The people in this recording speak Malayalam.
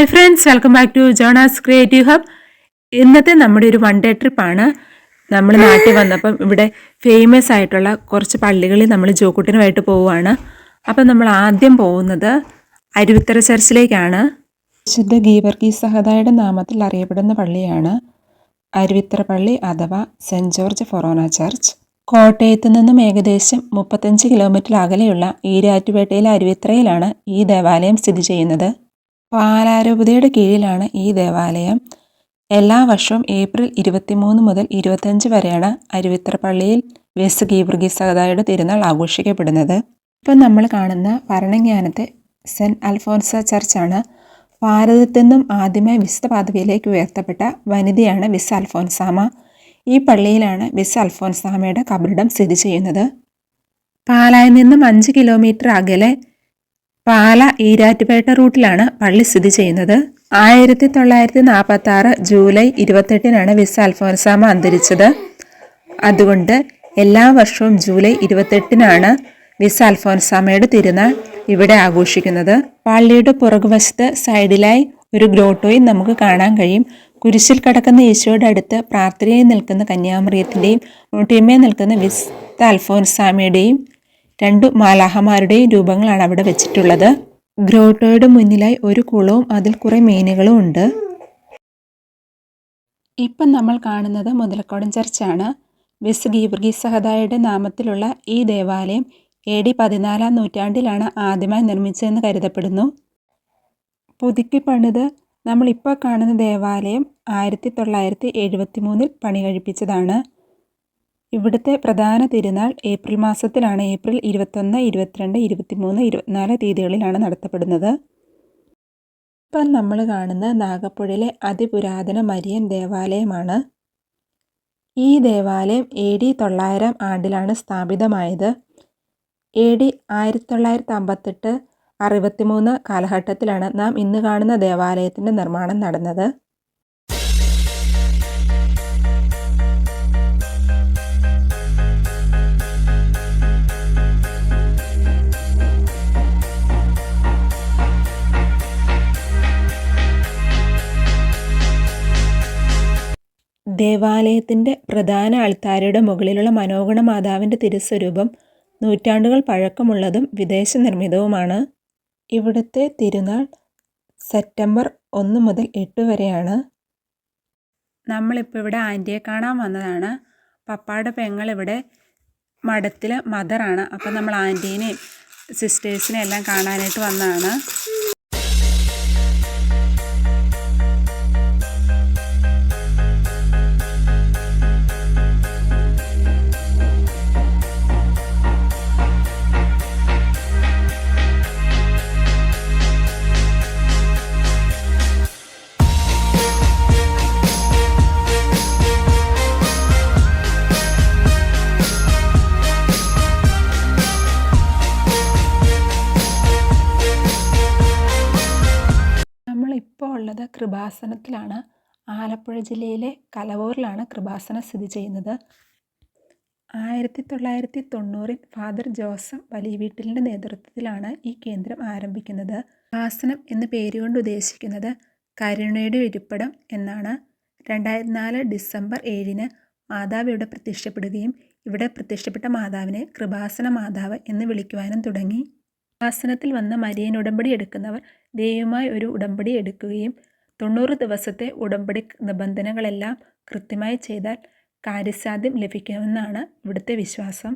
Hi friends, welcome back to Jonas creative hub. ഇന്നത്തെ നമ്മുടെ ഒരു വൺ ഡേ ട്രിപ്പാണ്. നമ്മൾ നാട്ടിൽ വന്നപ്പം ഇവിടെ ഫേമസ് ആയിട്ടുള്ള കുറച്ച് പള്ളികളിൽ നമ്മൾ ജോക്കുട്ടനുമായിട്ട് പോവുകയാണ്. അപ്പം നമ്മൾ ആദ്യം പോകുന്നത് അരുവിത്തറ ചർച്ചിലേക്കാണ്. വിശുദ്ധ ഗീവർഗീസ് സഹദായുടെ നാമത്തിൽ അറിയപ്പെടുന്ന പള്ളിയാണ് അരുവിത്തറ പള്ളി അഥവാ സെൻറ്റ് ജോർജ് ഫൊറോന ചർച്ച്. കോട്ടയത്ത് നിന്നും ഏകദേശം 35 കിലോമീറ്റർ അകലെയുള്ള ഈരാറ്റുപേട്ടയിലെ അരുവിത്തറയിലാണ് ഈ ദേവാലയം സ്ഥിതി ചെയ്യുന്നത്. പാലാരൂപതയുടെ കീഴിലാണ് ഈ ദേവാലയം. എല്ലാ വർഷവും ഏപ്രിൽ 23 മുതൽ 25 വരെയാണ് അരുവിത്തറ പള്ളിയിൽ വിശുദ്ധ ഗീവർഗീസ് സഹദായുടെ തിരുനാൾ ആഘോഷിക്കപ്പെടുന്നത്. ഇപ്പം നമ്മൾ കാണുന്ന ഭരണങ്ങാനത്തെ സെൻറ്റ് അൽഫോൻസ ചർച്ചാണ്. ഭാരതത്തിൽ നിന്നും ആദ്യമായി വിശുദ്ധ പദവിയിലേക്ക് ഉയർത്തപ്പെട്ട വനിതയാണ് വിശുദ്ധ അൽഫോൻസാമ. ഈ പള്ളിയിലാണ് വിശുദ്ധ അൽഫോൻസാമയുടെ കബറിടം സ്ഥിതി ചെയ്യുന്നത്. പാലായിൽ നിന്നും 5 കിലോമീറ്റർ അകലെ പാല ഈരാറ്റുപേട്ട റൂട്ടിലാണ് പള്ളി സ്ഥിതി ചെയ്യുന്നത്. 1946 ജൂലൈ 28 വിശുദ്ധ അൽഫോൻസാമ അന്തരിച്ചത്. അതുകൊണ്ട് എല്ലാ വർഷവും ജൂലൈ 28 വിശുദ്ധ അൽഫോൻസാമയുടെ തിരുനാൾ ഇവിടെ ആഘോഷിക്കുന്നത്. പള്ളിയുടെ പുറകുവശത്ത് സൈഡിലായി ഒരു ഗ്രോട്ടോയും നമുക്ക് കാണാൻ കഴിയും. കുരിശിൽ കിടക്കുന്ന ഈശോയുടെ അടുത്ത് പ്രാർത്ഥനയായി നിൽക്കുന്ന കന്യാമറിയത്തിൻ്റെയും മുട്ടിന്മേൽ നിൽക്കുന്ന വിശുദ്ധ അൽഫോൻസാമയുടെയും 2 മാലാഹമാരുടെയും രൂപങ്ങളാണ് അവിടെ വെച്ചിട്ടുള്ളത്. ഗ്രോട്ടോയുടെ മുന്നിലായി ഒരു കുളവും അതിൽ കുറേ മീനുകളും ഉണ്ട്. ഇപ്പം നമ്മൾ കാണുന്നത് മുതലക്കോടൻ ചർച്ചാണ്. വിശുദ്ധ ഗീവർഗീസ് സഹദായുടെ നാമത്തിലുള്ള ഈ ദേവാലയം AD 14-ാം നൂറ്റാണ്ടിലാണ് ആദ്യമായി നിർമ്മിച്ചതെന്ന് കരുതപ്പെടുന്നു. പുതുക്കി പണിത് നമ്മളിപ്പോൾ കാണുന്ന ദേവാലയം 1973 പണി കഴിപ്പിച്ചതാണ്. ഇവിടുത്തെ പ്രധാന തിരുനാൾ ഏപ്രിൽ മാസത്തിലാണ്. ഏപ്രിൽ 21, 22, 23, 24 തീയതികളിലാണ് നടത്തപ്പെടുന്നത്. ഇപ്പം നമ്മൾ കാണുന്ന നാഗപ്പുഴയിലെ അതിപുരാതന മരിയൻ ദേവാലയമാണ്. ഈ ദേവാലയം AD 900 ആണ്ടിലാണ് സ്ഥാപിതമായത്. AD 1958, 63 കാലഘട്ടത്തിലാണ് നാം ഇന്ന് കാണുന്ന ദേവാലയത്തിൻ്റെ നിർമ്മാണം നടന്നത്. ദേവാലയത്തിൻ്റെ പ്രധാന അൾത്താരയുടെ മുകളിലുള്ള മനോഗണ മാതാവിൻ്റെ തിരുസ്വരൂപം നൂറ്റാണ്ടുകൾ പഴക്കമുള്ളതും വിദേശ നിർമ്മിതവുമാണ്. ഇവിടുത്തെ തിരുനാൾ സെപ്റ്റംബർ 1 മുതൽ 8 വരെയാണ്. നമ്മളിപ്പോൾ ഇവിടെ ആൻറ്റിയെ കാണാൻ വന്നതാണ്. പപ്പായുടെ പെങ്ങൾ ഇവിടെ മഠത്തിൽ മദറാണ്. അപ്പം നമ്മൾ ആൻറ്റീനെയും സിസ്റ്റേഴ്സിനെയും എല്ലാം കാണാനായിട്ട് വന്നതാണ്. ഇപ്പോൾ ഉള്ളത് കൃപാസനത്തിലാണ്. ആലപ്പുഴ ജില്ലയിലെ കലവൂരിലാണ് കൃപാസനം സ്ഥിതി ചെയ്യുന്നത്. 1990 ഫാദർ ജോസഫ് വലിയവീട്ടിലിൻ്റെ നേതൃത്വത്തിലാണ് ഈ കേന്ദ്രം ആരംഭിക്കുന്നത്. കൃപാസനം എന്ന പേരുകൊണ്ട് ഉദ്ദേശിക്കുന്നത് കരുണയുടെ ഇരിപ്പിടം എന്നാണ്. 2004 ഡിസംബർ 7 മാതാവ് ഇവിടെ പ്രത്യക്ഷപ്പെടുകയും ഇവിടെ പ്രത്യക്ഷപ്പെട്ട മാതാവിനെ കൃപാസന മാതാവ് എന്ന് വിളിക്കുവാനും തുടങ്ങി. കൃപാസനത്തിൽ വന്ന മരിയൻ ഉടമ്പടി എടുക്കുന്നവർ ദൈവവുമായി ഒരു ഉടമ്പടി എടുക്കുകയും 90 ദിവസത്തെ ഉടമ്പടി നിബന്ധനകളെല്ലാം കൃത്യമായി ചെയ്താൽ കാര്യസാധ്യം ലഭിക്കുമെന്നാണ് ഇവിടുത്തെ വിശ്വാസം.